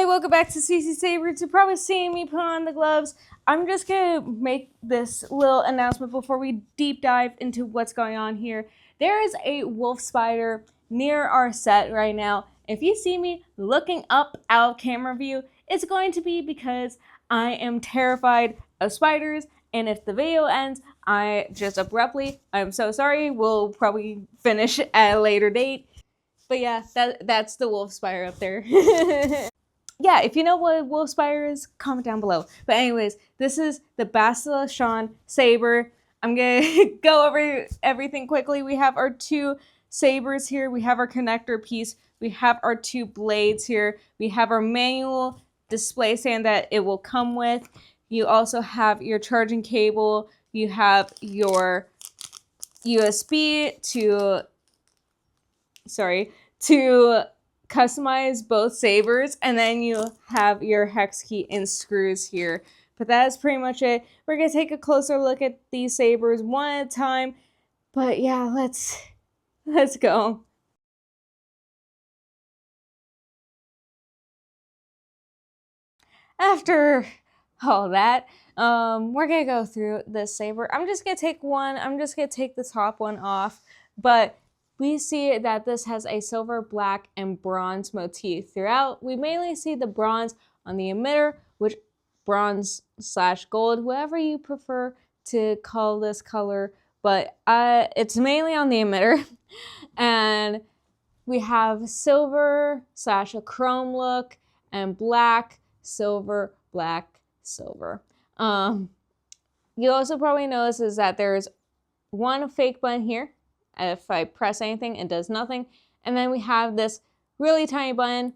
Hey, welcome back to CCSabers. You're probably seeing me put on the gloves. I'm just gonna make this little announcement before we deep dive into what's going on here. There is a wolf spider near our set right now. If you see me looking up out of camera view, it's going to be because I am terrified of spiders, and if the video ends, I'm so sorry, we'll probably finish at a later date. But yeah, that's the wolf spider up there. Yeah, if you know what wolf spider is, comment down below. But anyways, this is the Bastila Shan saber. I'm gonna go over everything quickly. We have our two sabers here. We have our connector piece. We have our two blades here. We have our manual display stand that it will come with. You also have your charging cable. You have your USB to customize both sabers, and then you have your hex key and screws here. But that's pretty much it. We're gonna take a closer look at these sabers one at a time. But yeah, let's go. After all that, we're gonna go through this saber. I'm just gonna take the top one off, but we see that this has a silver, black, and bronze motif throughout. We mainly see the bronze on the emitter, which bronze/gold, whatever you prefer to call this color, but it's mainly on the emitter. And we have silver/a chrome look, and black, silver, black, silver. You also probably notice is that there's one fake button here. If I press anything, it does nothing. And then we have this really tiny button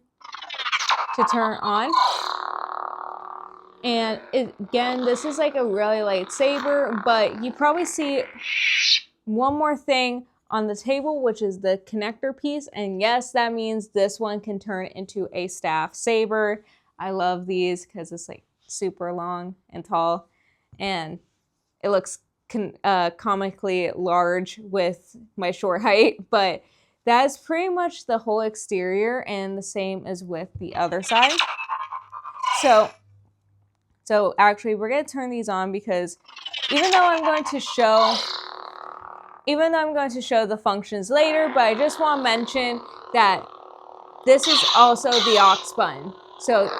to turn on. And again, this is like a really light saber, but you probably see one more thing on the table, which is the connector piece. And yes, that means this one can turn into a staff saber. I love these because it's like super long and tall, and it looks comically large with my short height. But that's pretty much the whole exterior, and the same as with the other side. So actually we're going to turn these on, because even though I'm going to show the functions later, but I just want to mention that this is also the aux button. So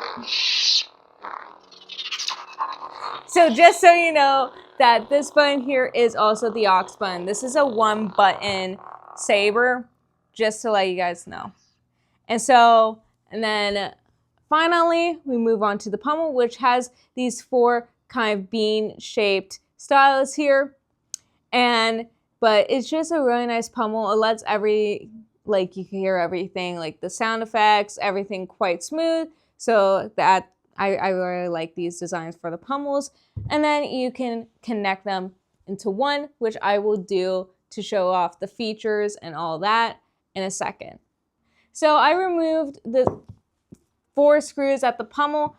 just so you know that this button here is also the aux button. This is a one button saber, just to let you guys know. And then finally we move on to the pommel, which has these four kind of bean shaped styles here. But it's just a really nice pommel. It lets you can hear everything, like the sound effects, everything quite smooth. So that I really like these designs for the pommels. And then you can connect them into one, which I will do to show off the features and all that in a second. So I removed the 4 screws at the pommel,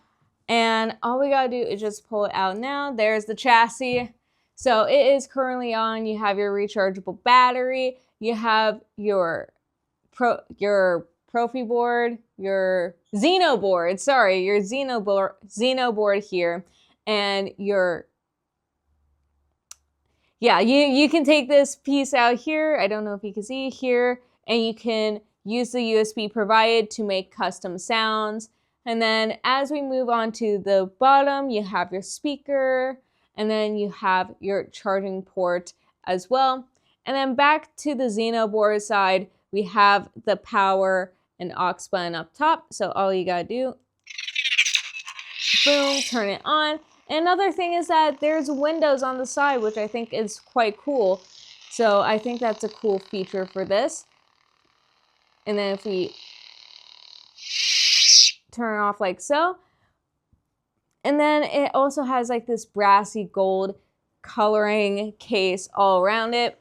and all we gotta do is just pull it out now. There's the chassis. So it is currently on. You have your rechargeable battery. You have your Profi board, your Xeno board here, and you can take this piece out here. I don't know if you can see here, and you can use the USB provided to make custom sounds. And then as we move on to the bottom, you have your speaker, and then you have your charging port as well. And then back to the Xeno board side, we have the power and aux button up top. So all you gotta do, boom, turn it on. And another thing is that there's windows on the side, which I think is quite cool. So I think that's a cool feature for this. And then if we turn it off like so, and then it also has like this brassy gold coloring case all around it.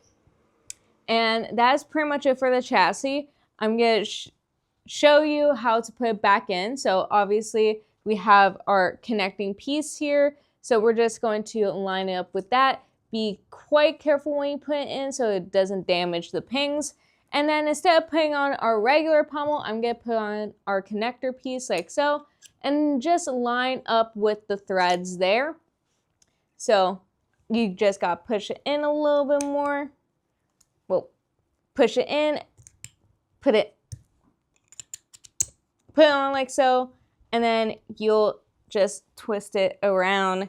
And that's pretty much it for the chassis. I'm gonna show you how to put it back in. So obviously we have our connecting piece here. So we're just going to line it up with that. Be quite careful when you put it in so it doesn't damage the pings. And then instead of putting on our regular pommel, I'm going to put on our connector piece like so, and just line up with the threads there. So you just got to push it in a little bit more. Well, push it in, put it on like so, and then you'll just twist it around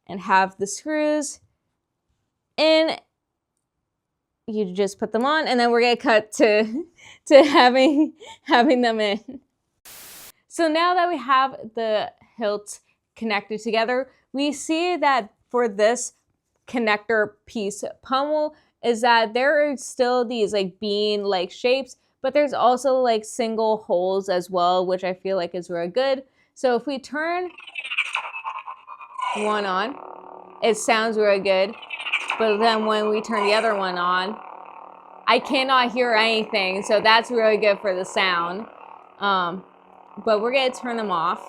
and have the screws in. You just put them on, and then we're gonna cut to having them in. So now that we have the hilts connected together, we see that for this connector piece pommel is that there are still these like bean like shapes, but there's also like single holes as well, which I feel like is really good. So if we turn one on, it sounds really good. But then when we turn the other one on, I cannot hear anything. So that's really good for the sound. But we're going to turn them off.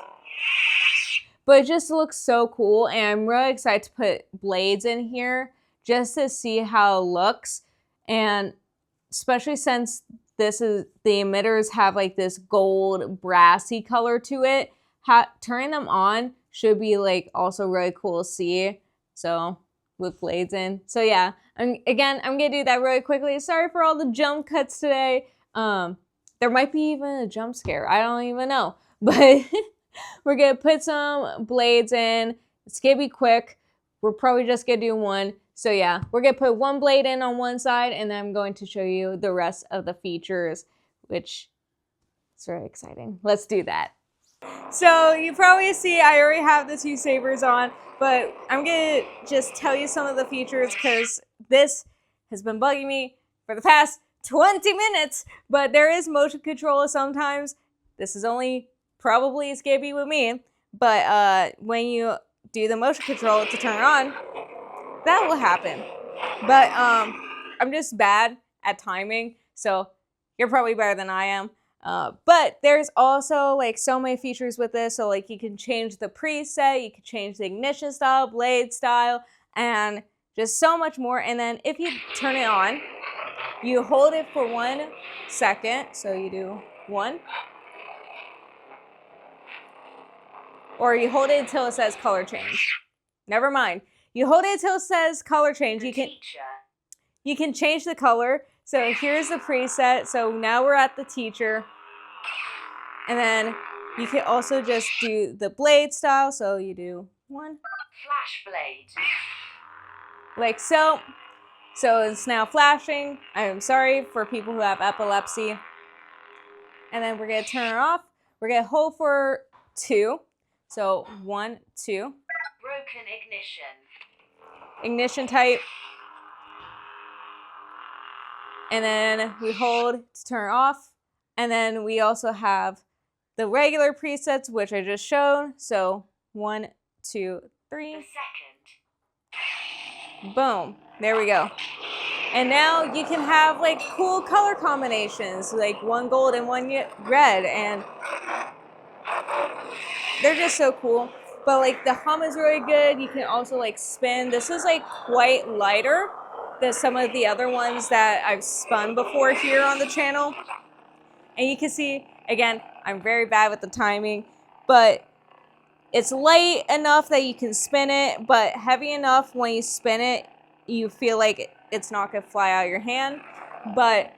But it just looks so cool. And I'm really excited to put blades in here just to see how it looks. And especially since this is, the emitters have like this gold brassy color to it, turning them on should be like also really cool to see. So with blades in. So yeah, I'm gonna do that really quickly. Sorry for all the jump cuts today. There might be even a jump scare. I don't even know. But we're gonna put some blades in. It's gonna be quick. We're probably just gonna do one. So yeah, we're gonna put one blade in on one side, and then I'm going to show you the rest of the features, which is very exciting. Let's do that. So you probably see I already have the CCSabers on, but I'm gonna just tell you some of the features because this has been bugging me for the past 20 minutes, but there is motion control sometimes. This is only probably scabby with me, but when you do the motion control to turn it on, that will happen. But I'm just bad at timing, so you're probably better than I am. But there's also like so many features with this. So like you can change the preset, you can change the ignition style, blade style, and just so much more. And then if you turn it on, you hold it for 1 second. So you do 1. Or you hold it until it says color change. Never mind. You hold it until it says color change. You can change the color. So here's the preset. So now we're at the teacher. And then you can also just do the blade style. So you do 1. Flash blade. Like so. So it's now flashing. I'm sorry for people who have epilepsy. And then we're going to turn it off. We're going to hold for 2. So 1, 2. Broken ignition. Ignition type. And then we hold to turn off. And then we also have the regular presets, which I just showed. So 1, 2, 3. The second. Boom. There we go. And now you can have like cool color combinations, like 1 gold and 1 red. And they're just so cool. But like the hum is really good. You can also like spin. This is like quite lighter than some of the other ones that I've spun before here on the channel. And you can see, again, I'm very bad with the timing, but it's light enough that you can spin it, but heavy enough when you spin it, you feel like it's not gonna fly out of your hand. But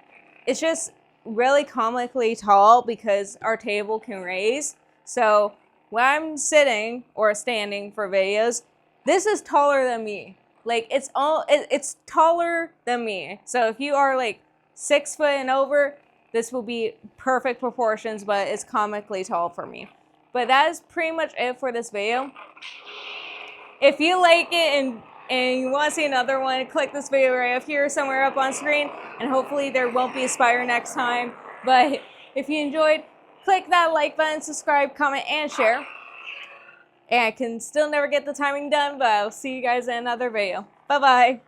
it's just really comically tall because our table can raise. So when I'm sitting or standing for videos, this is taller than me. Like it's taller than me. So if you are like 6 foot and over, this will be perfect proportions, but it's comically tall for me. But that is pretty much it for this video. If you like it and you want to see another one, click this video right up here somewhere up on screen, and hopefully there won't be a spider next time. But if you enjoyed, click that like button, subscribe, comment, and share. And I can still never get the timing done, but I'll see you guys in another video. Bye-bye.